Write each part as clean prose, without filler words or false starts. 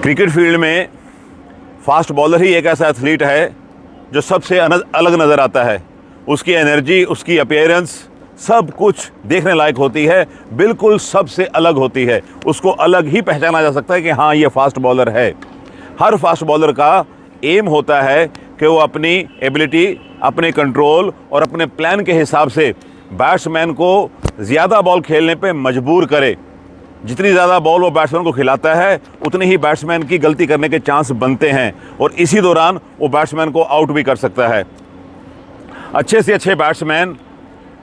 Cricket field में fast bowler ही एक ऐसा एथलीट है जो सबसे अलग नज़र आता है। उसकी एनर्जी, उसकी अपीयरेंस, सब कुछ देखने लायक होती है, बिल्कुल सबसे अलग होती है। उसको अलग ही पहचाना जा सकता है कि हाँ, ये फास्ट बॉलर है। हर फास्ट बॉलर का एम होता है कि वो अपनी एबिलिटी, अपने कंट्रोल और अपने प्लान के हिसाब से बैट्समैन को ज़्यादा बॉल खेलने पे मजबूर करे। जितनी ज़्यादा बॉल वो बैट्समैन को खिलाता है, उतनी ही बैट्समैन की गलती करने के चांस बनते हैं और इसी दौरान वो बैट्समैन को आउट भी कर सकता है। अच्छे से अच्छे बैट्समैन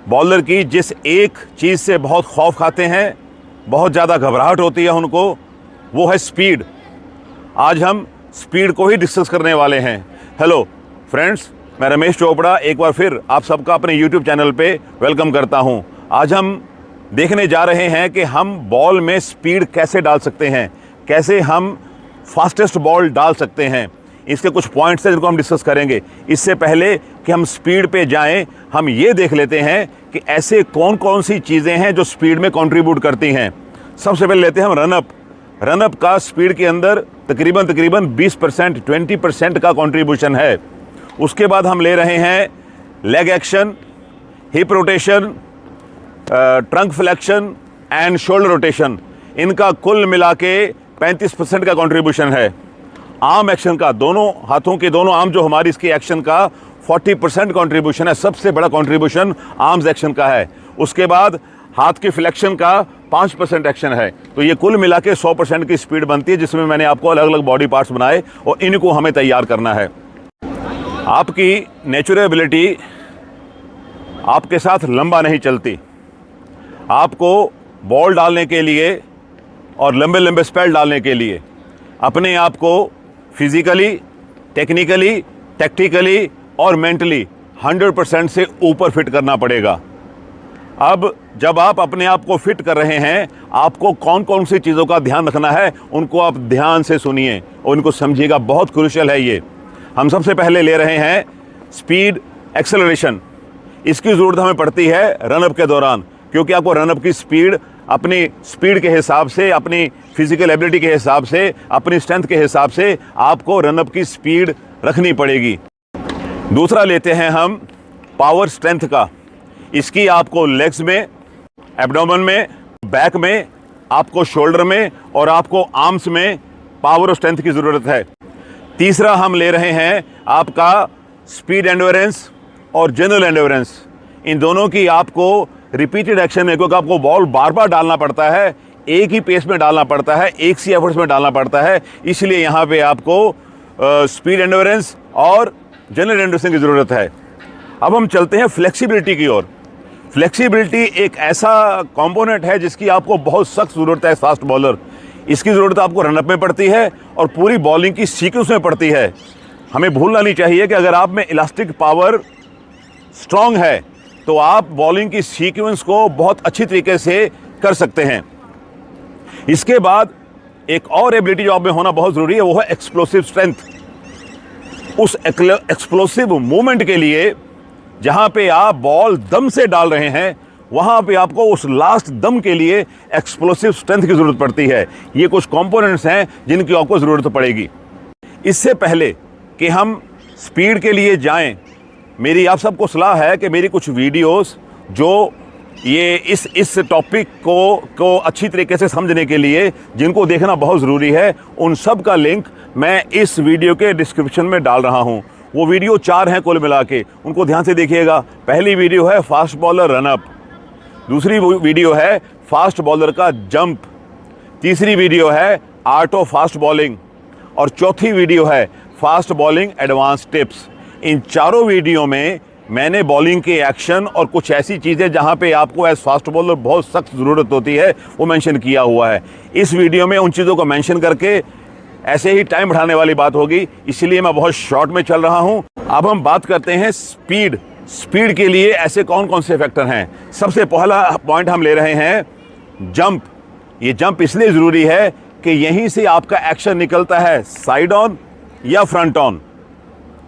बॉलर की जिस एक चीज़ से बहुत खौफ खाते हैं, बहुत ज़्यादा घबराहट होती है उनको, वो है स्पीड। आज हम स्पीड को ही डिस्कस करने वाले हैं। हेलो फ्रेंड्स, मैं रमेश चोपड़ा एक बार फिर आप सबका अपने यूट्यूब चैनल पे वेलकम करता हूं। आज हम देखने जा रहे हैं कि हम बॉल में स्पीड कैसे डाल सकते हैं, कैसे हम फास्टेस्ट बॉल डाल सकते हैं। इसके कुछ पॉइंट्स हैं जिनको हम डिस्कस करेंगे। इससे पहले कि हम स्पीड पे जाएं, हम ये देख लेते हैं कि ऐसे कौन कौन सी चीज़ें हैं जो स्पीड में कंट्रीब्यूट करती हैं। सबसे पहले लेते हैं हम रनअप। रनअप का स्पीड के अंदर तकरीबन 20%, 20% का कंट्रीब्यूशन है। उसके बाद हम ले रहे हैं leg action, hip rotation, trunk flexion and shoulder rotation. इनका कुल मिला के 35% का कंट्रीब्यूशन है। आर्म एक्शन का, दोनों हाथों के दोनों आर्म जो हमारी इसकी एक्शन का 40% कंट्रीब्यूशन है। सबसे बड़ा कंट्रीब्यूशन आर्म्स एक्शन का है। उसके बाद हाथ की फ्लेक्शन का 5% एक्शन है। तो ये कुल मिला के 100% की स्पीड बनती है, जिसमें मैंने आपको अलग अलग बॉडी पार्ट्स बनाए और इनको हमें तैयार करना है। आपकी नेचुरबिलिटी आपके साथ लंबा नहीं चलती। आपको बॉल डालने के लिए और लंबे लंबे स्पेल डालने के लिए अपने आप को फिजिकली, टेक्निकली, टैक्टिकली और मेंटली 100% से ऊपर फिट करना पड़ेगा। अब जब आप अपने आप को फिट कर रहे हैं, आपको कौन कौन सी चीज़ों का ध्यान रखना है, उनको आप ध्यान से सुनिए और उनको समझिएगा। बहुत क्रूशियल है ये। हम सबसे पहले ले रहे हैं स्पीड एक्सेलरेशन। इसकी ज़रूरत हमें पड़ती है रनअप के दौरान, क्योंकि आपको रनअप की स्पीड अपनी स्पीड के हिसाब से, अपनी फिजिकल एबिलिटी के हिसाब से, अपनी स्ट्रेंथ के हिसाब से आपको रनअप की स्पीड रखनी पड़ेगी। दूसरा लेते हैं हम पावर स्ट्रेंथ का। इसकी आपको लेग्स में, एब्डोमेन में, बैक में, आपको शोल्डर में और आपको आर्म्स में पावर और स्ट्रेंथ की ज़रूरत है। तीसरा हम ले रहे हैं आपका स्पीड एंड्योरेंस और जनरल एंड्योरेंस। इन दोनों की आपको रिपीटेड एक्शन में, क्योंकि आपको बॉल बार बार डालना पड़ता है, एक ही पेस में डालना पड़ता है, एक सी एफर्ट्स में डालना पड़ता है, इसलिए यहाँ पे आपको स्पीड एंड्योरेंस और जनरल एंड्योरेंस की ज़रूरत है। अब हम चलते हैं फ्लेक्सिबिलिटी की ओर। फ्लेक्सिबिलिटी एक ऐसा कंपोनेंट है जिसकी आपको बहुत सख्त ज़रूरत है। फास्ट बॉलर, इसकी ज़रूरत आपको रनअप में पड़ती है और पूरी बॉलिंग की सीक्वेंस में पड़ती है। हमें भूलना नहीं चाहिए कि अगर आप में इलास्टिक पावर स्ट्रांग है तो आप बॉलिंग की सीक्वेंस को बहुत अच्छी तरीके से कर सकते हैं। इसके बाद एक और एबिलिटी जो आप में होना बहुत ज़रूरी है, वो है एक्सप्लोसिव स्ट्रेंथ। उस एक्सप्लोसिव मूवमेंट के लिए जहां पे आप बॉल दम से डाल रहे हैं, वहां पे आपको उस लास्ट दम के लिए एक्सप्लोसिव स्ट्रेंथ की ज़रूरत पड़ती है। ये कुछ कंपोनेंट्स हैं जिनकी आपको ज़रूरत पड़ेगी। इससे पहले कि हम स्पीड के लिए जाएं, मेरी आप सबको सलाह है कि मेरी कुछ वीडियोस जो ये इस टॉपिक को अच्छी तरीके से समझने के लिए जिनको देखना बहुत ज़रूरी है, उन सब का लिंक मैं इस वीडियो के डिस्क्रिप्शन में डाल रहा हूँ। वो वीडियो 4 हैं कुल मिला के, उनको ध्यान से देखिएगा। पहली वीडियो है फास्ट बॉलर रनअप, दूसरी वीडियो है फास्ट बॉलर का जंप, तीसरी वीडियो है आर्ट ऑफ फास्ट बॉलिंग और चौथी वीडियो है फास्ट बॉलिंग एडवांस टिप्स। इन चारों वीडियो में मैंने बॉलिंग के एक्शन और कुछ ऐसी चीज़ें जहां पे आपको एज फास्ट बॉलर बहुत सख्त ज़रूरत होती है, वो मेंशन किया हुआ है। इस वीडियो में उन चीज़ों को मेंशन करके ऐसे ही टाइम बढ़ाने वाली बात होगी, इसलिए मैं बहुत शॉर्ट में चल रहा हूं। अब हम बात करते हैं स्पीड। स्पीड के लिए ऐसे कौन कौन से फैक्टर हैं। सबसे पहला पॉइंट हम ले रहे हैं जंप। ये जंप इसलिए ज़रूरी है कि यहीं से आपका एक्शन निकलता है, साइड ऑन या फ्रंट ऑन।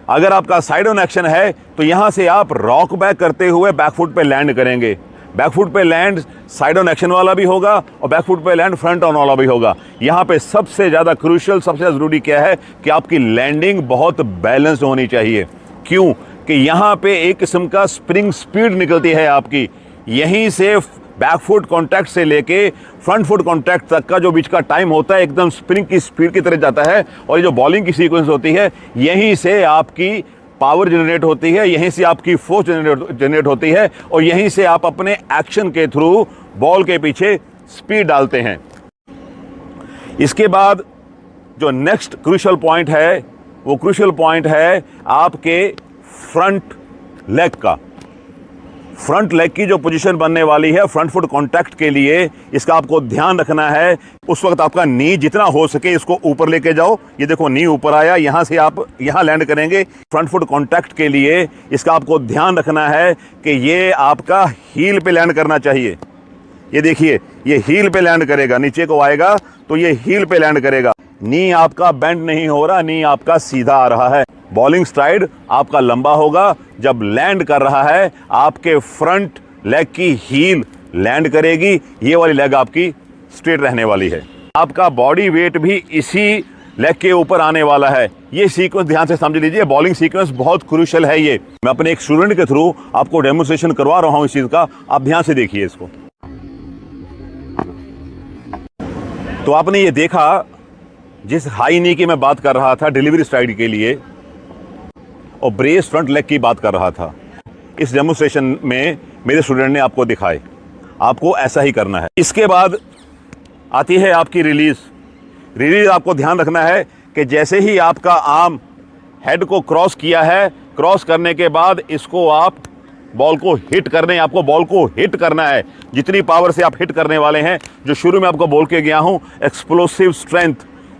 अगर आपका साइड ऑन एक्शन है तो यहां से आप रॉक बैक करते हुए बैकफुट पे लैंड करेंगे। बैक फुट पे लैंड साइड ऑन एक्शन वाला भी होगा और बैक फुट पे लैंड फ्रंट ऑन वाला भी होगा। यहाँ पे सबसे ज़्यादा क्रूशियल, सबसे ज़्यादा ज़रूरी क्या है कि आपकी लैंडिंग बहुत बैलेंस्ड होनी चाहिए। क्यों? कि यहाँ पे एक किस्म का स्प्रिंग स्पीड निकलती है आपकी, यहीं से बैक फुट कॉन्टैक्ट से लेके फ्रंट फुट कॉन्टैक्ट तक का जो बीच का टाइम होता है एकदम स्प्रिंग की स्पीड की तरह जाता है। और ये जो बॉलिंग की सीक्वेंस होती है यहीं से आपकी पावर जनरेट होती है, यहीं से आपकी फोर्स जनरेट होती है और यहीं से आप अपने एक्शन के थ्रू बॉल के पीछे स्पीड डालते हैं। इसके बाद जो नेक्स्ट क्रूशियल पॉइंट है वो क्रूशियल पॉइंट है आपके फ्रंट लेग का। फ्रंट लेग की जो पोजीशन बनने वाली है फ्रंट फुट कांटेक्ट के लिए, इसका आपको ध्यान रखना है। उस वक्त आपका नी जितना हो सके इसको ऊपर लेके जाओ। ये देखो नी ऊपर आया, यहां से आप यहां लैंड करेंगे। फ्रंट फुट कांटेक्ट के लिए इसका आपको ध्यान रखना है कि ये आपका हील पे लैंड करना चाहिए। ये देखिए ये हील पे लैंड करेगा, नीचे को आएगा तो ये हील पे लैंड करेगा। नी आपका बेंड नहीं हो रहा, नी आपका सीधा आ रहा है। बॉलिंग स्ट्राइड आपका लंबा होगा। जब लैंड कर रहा है आपके फ्रंट लेग की हील लैंड करेगी, ये वाली लेग आपकी स्ट्रेट रहने वाली है। आपका बॉडी वेट भी इसी लेग के ऊपर आने वाला है। ये सीक्वेंस ध्यान से समझ लीजिए, बॉलिंग सीक्वेंस बहुत क्रूशियल है। ये मैं अपने एक स्टूडेंट के थ्रू आपको डेमोन्स्ट्रेशन करवा रहा हूं इस चीज का, आप ध्यान से देखिए इसको। तो आपने ये देखा, जिस हाई नी की मैं बात कर रहा था डिलीवरी स्ट्राइड के लिए और ब्रेस फ्रंट लेग की बात कर रहा था, इस डेमोन्स्ट्रेशन में मेरे स्टूडेंट ने आपको दिखाए। आपको ऐसा ही करना है। इसके बाद आती है आपकी रिलीज। रिलीज आपको ध्यान रखना है कि जैसे ही आपका आर्म हेड को क्रॉस किया है, क्रॉस करने के बाद इसको आप बॉल को हिट करने, आपको बॉल को हिट करना है। जितनी पावर से आप हिट करने वाले हैं, जो शुरू में आपको बोल के गया हूं एक्सप्लोसिव स्ट्रेंथ,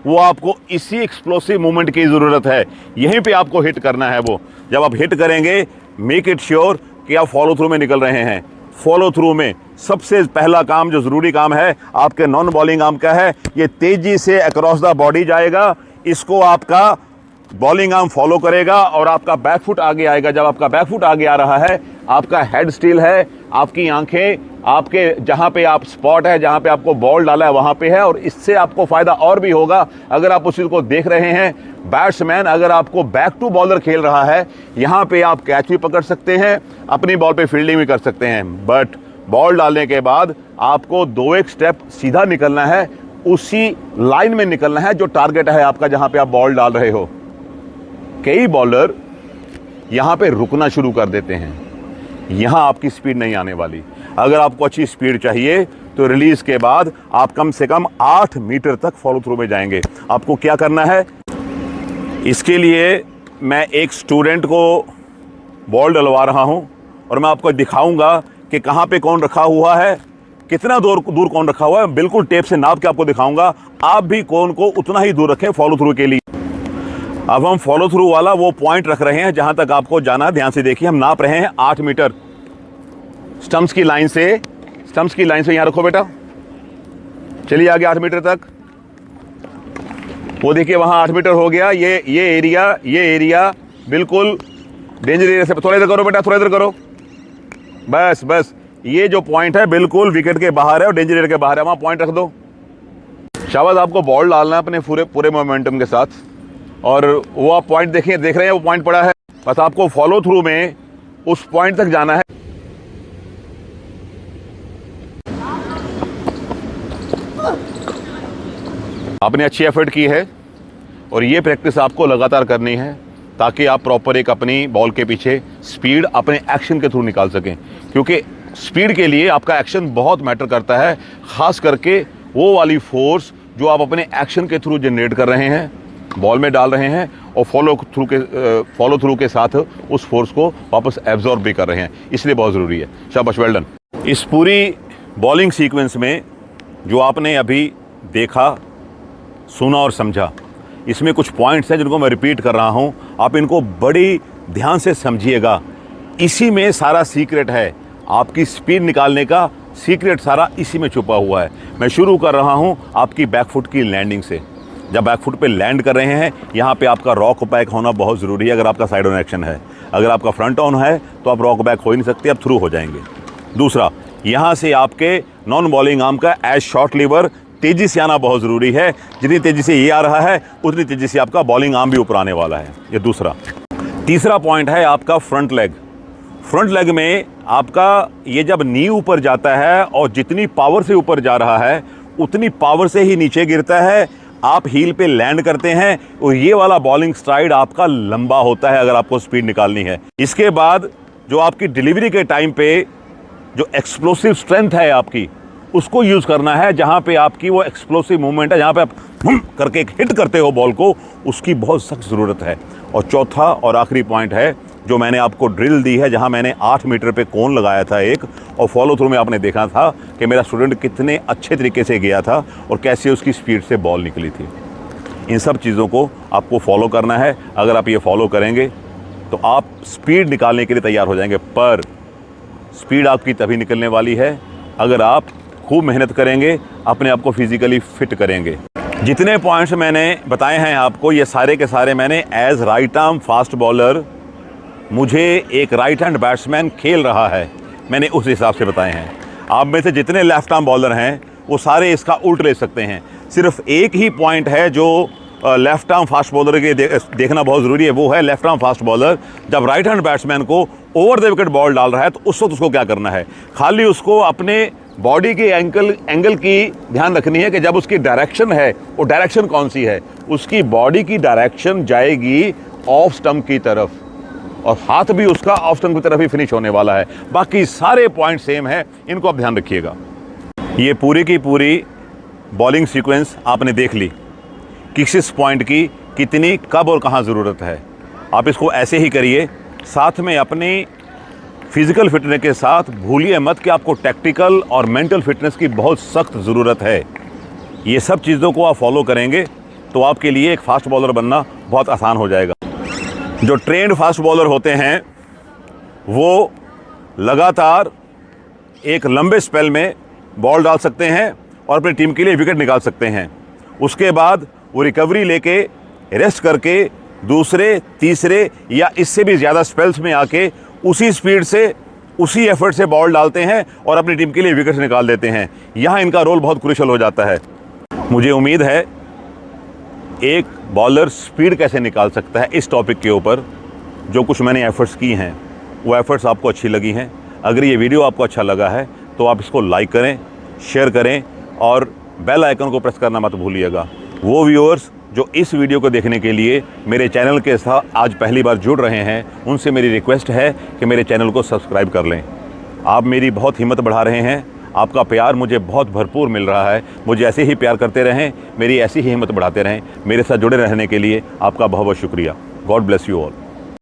वो आपको इसी एक्सप्लोसिव मूवमेंट की ज़रूरत है। यहीं पे आपको हिट करना है। वो जब आप हिट करेंगे मेक इट श्योर कि आप फॉलो थ्रू में निकल रहे हैं। फॉलो थ्रू में सबसे पहला काम, जो ज़रूरी काम है आपके नॉन बॉलिंग आर्म का है, ये तेज़ी से अक्रॉस द बॉडी जाएगा। इसको आपका बॉलिंग आर्म फॉलो करेगा और आपका बैक फुट आगे आएगा। जब आपका बैक फुट आगे आ रहा है, आपका हेड स्टिल है, आपकी आंखें आपके जहां पे आप स्पॉट है, जहां पे आपको बॉल डाला है वहां पे है। और इससे आपको फायदा और भी होगा अगर आप उस चीज को देख रहे हैं। बैट्समैन अगर आपको बैक टू बॉलर खेल रहा है, यहां पे आप कैच भी पकड़ सकते हैं, अपनी बॉल पे फील्डिंग भी कर सकते हैं। बट बॉल डालने के बाद आपको 2-1 स्टेप सीधा निकलना है, उसी लाइन में निकलना है जो टारगेट है आपका, जहां पे आप बॉल डाल रहे हो। कई बॉलर यहां पे रुकना शुरू कर देते हैं, यहां आपकी स्पीड नहीं आने वाली। अगर आपको अच्छी स्पीड चाहिए तो रिलीज के बाद आप कम से कम 8 मीटर तक फॉलो थ्रू में जाएंगे। आपको क्या करना है, इसके लिए मैं एक स्टूडेंट को बॉल डलवा रहा हूं और मैं आपको दिखाऊंगा कि कहां पे कौन रखा हुआ है, कितना दूर कौन रखा हुआ है। बिल्कुल टेप से नाप के आपको दिखाऊंगा। आप भी कौन को उतना ही दूर रखें फॉलो थ्रू के लिए। अब हम फॉलो थ्रू वाला वो पॉइंट रख रहे हैं जहां तक आपको जाना। ध्यान से देखिए, हम नाप रहे हैं 8 मीटर स्टंप्स की लाइन से। यहां रखो बेटा, चलिए आगे 8 मीटर तक। वो देखिए वहां 8 मीटर हो गया। ये एरिया बिल्कुल डेंजर एरिया से थोड़ा इधर करो बेटा, थोड़ा इधर करो। बस ये जो पॉइंट है बिल्कुल विकेट के बाहर है और डेंजर एरिया के बाहर है, वहां पॉइंट रख दो। शाबाश, आपको बॉल डालना है अपने पूरे मोमेंटम के साथ। और वो आप पॉइंट देख रहे हैं, वो पॉइंट पड़ा है। बस आपको फॉलो थ्रू में उस पॉइंट तक जाना है। आपने अच्छी एफर्ट की है और ये प्रैक्टिस आपको लगातार करनी है ताकि आप प्रॉपर एक अपनी बॉल के पीछे स्पीड अपने एक्शन के थ्रू निकाल सकें। क्योंकि स्पीड के लिए आपका एक्शन बहुत मैटर करता है, खास करके वो वाली फोर्स जो आप अपने एक्शन के थ्रू जनरेट कर रहे हैं, बॉल में डाल रहे हैं और फॉलो थ्रू के साथ उस फोर्स को वापस एब्जॉर्ब भी कर रहे हैं। इसलिए बहुत ज़रूरी है। शाबाश, वेल डन। इस पूरी बॉलिंग सीक्वेंस में जो आपने अभी देखा, सुना और समझा, इसमें कुछ पॉइंट्स हैं जिनको मैं रिपीट कर रहा हूं। आप इनको बड़ी ध्यान से समझिएगा। इसी में सारा सीक्रेट है, आपकी स्पीड निकालने का सीक्रेट सारा इसी में छुपा हुआ है। मैं शुरू कर रहा हूं आपकी बैक फुट की लैंडिंग से। जब बैक फुट पे लैंड कर रहे हैं, यहाँ पे आपका रॉक बैक होना बहुत ज़रूरी है। अगर आपका साइड ऑन एक्शन है, अगर आपका फ्रंट ऑन है तो आप रॉक बैक हो ही नहीं सकते, आप थ्रू हो जाएंगे। दूसरा, यहाँ से आपके नॉन बॉलिंग आर्म का एज शॉर्ट लीवर तेज़ी से आना बहुत ज़रूरी है। जितनी तेज़ी से ये आ रहा है उतनी तेज़ी से आपका बॉलिंग आर्म भी ऊपर आने वाला है। ये दूसरा। तीसरा पॉइंट है आपका फ्रंट लेग। फ्रंट लेग में आपका ये जब नी ऊपर जाता है और जितनी पावर से ऊपर जा रहा है उतनी पावर से ही नीचे गिरता है, आप हील पे लैंड करते हैं और ये वाला बॉलिंग स्ट्राइड आपका लंबा होता है अगर आपको स्पीड निकालनी है। इसके बाद जो आपकी डिलीवरी के टाइम पे जो एक्सप्लोसिव स्ट्रेंथ है आपकी, उसको यूज़ करना है। जहाँ पे आपकी वो एक्सप्लोसिव मूवमेंट है, जहाँ पे आप करके एक हिट करते हो बॉल को, उसकी बहुत सख्त ज़रूरत है। और चौथा और आखिरी पॉइंट है जो मैंने आपको ड्रिल दी है, जहाँ मैंने 8 मीटर पे कोन लगाया था एक, और फॉलो थ्रू में आपने देखा था कि मेरा स्टूडेंट कितने अच्छे तरीके से गया था और कैसे उसकी स्पीड से बॉल निकली थी। इन सब चीज़ों को आपको फॉलो करना है। अगर आप ये फॉलो करेंगे तो आप स्पीड निकालने के लिए तैयार हो जाएंगे। पर स्पीड आपकी तभी निकलने वाली है अगर आप खूब मेहनत करेंगे, अपने आप को फिज़िकली फिट करेंगे। जितने पॉइंट्स मैंने बताए हैं आपको, ये सारे के सारे मैंने as right arm fast bowler, मुझे एक राइट हैंड बैट्समैन खेल रहा है, मैंने उस हिसाब से बताए हैं। आप में से जितने लेफ्ट आर्म बॉलर हैं वो सारे इसका उल्ट ले सकते हैं। सिर्फ एक ही पॉइंट है जो लेफ्ट आर्म फास्ट बॉलर के देखना बहुत ज़रूरी है, वो है लेफ्ट आर्म फास्ट बॉलर जब राइट हैंड बैट्समैन को ओवर द विकेट बॉल डाल रहा है तो उस वक्त उसको क्या करना है। खाली उसको अपने बॉडी के एंगल की ध्यान रखनी है कि जब उसकी डायरेक्शन है वो डायरेक्शन कौन सी है। उसकी बॉडी की डायरेक्शन जाएगी ऑफ स्टंप की तरफ और हाथ भी उसका ऑफ स्टंप की तरफ ही फिनिश होने वाला है। बाकी सारे पॉइंट सेम है, इनको आप ध्यान रखिएगा। ये पूरी की पूरी बॉलिंग सीक्वेंस आपने देख ली, किस पॉइंट की कितनी कब और कहाँ ज़रूरत है। आप इसको ऐसे ही करिए, साथ में अपनी फिज़िकल फिटनेस के साथ भूलिए मत कि आपको टैक्टिकल और मेंटल फिटनेस की बहुत सख्त ज़रूरत है। ये सब चीज़ों को आप फॉलो करेंगे तो आपके लिए एक फ़ास्ट बॉलर बनना बहुत आसान हो जाएगा। जो ट्रेंड फास्ट बॉलर होते हैं वो लगातार एक लंबे स्पेल में बॉल डाल सकते हैं और अपनी टीम के लिए विकेट निकाल सकते हैं। उसके बाद वो रिकवरी लेके रेस्ट करके दूसरे, तीसरे या इससे भी ज़्यादा स्पेल्स में आके उसी स्पीड से, उसी एफर्ट से बॉल डालते हैं और अपनी टीम के लिए विकेट्स निकाल देते हैं। यहाँ इनका रोल बहुत क्रूशियल हो जाता है। मुझे उम्मीद है एक बॉलर स्पीड कैसे निकाल सकता है, इस टॉपिक के ऊपर जो कुछ मैंने एफ़र्ट्स की हैं वो एफ़र्ट्स आपको अच्छी लगी हैं। अगर ये वीडियो आपको अच्छा लगा है तो आप इसको लाइक करें, शेयर करें और बेल आइकन को प्रेस करना मत भूलिएगा। वो व्यूअर्स जो इस वीडियो को देखने के लिए मेरे चैनल के साथ आज पहली बार जुड़ रहे हैं, उनसे मेरी रिक्वेस्ट है कि मेरे चैनल को सब्सक्राइब कर लें। आप मेरी बहुत हिम्मत बढ़ा रहे हैं, आपका प्यार मुझे बहुत भरपूर मिल रहा है। मुझे ऐसे ही प्यार करते रहें, मेरी ऐसी ही हिम्मत बढ़ाते रहें। मेरे साथ जुड़े रहने के लिए आपका बहुत बहुत शुक्रिया। God bless you all.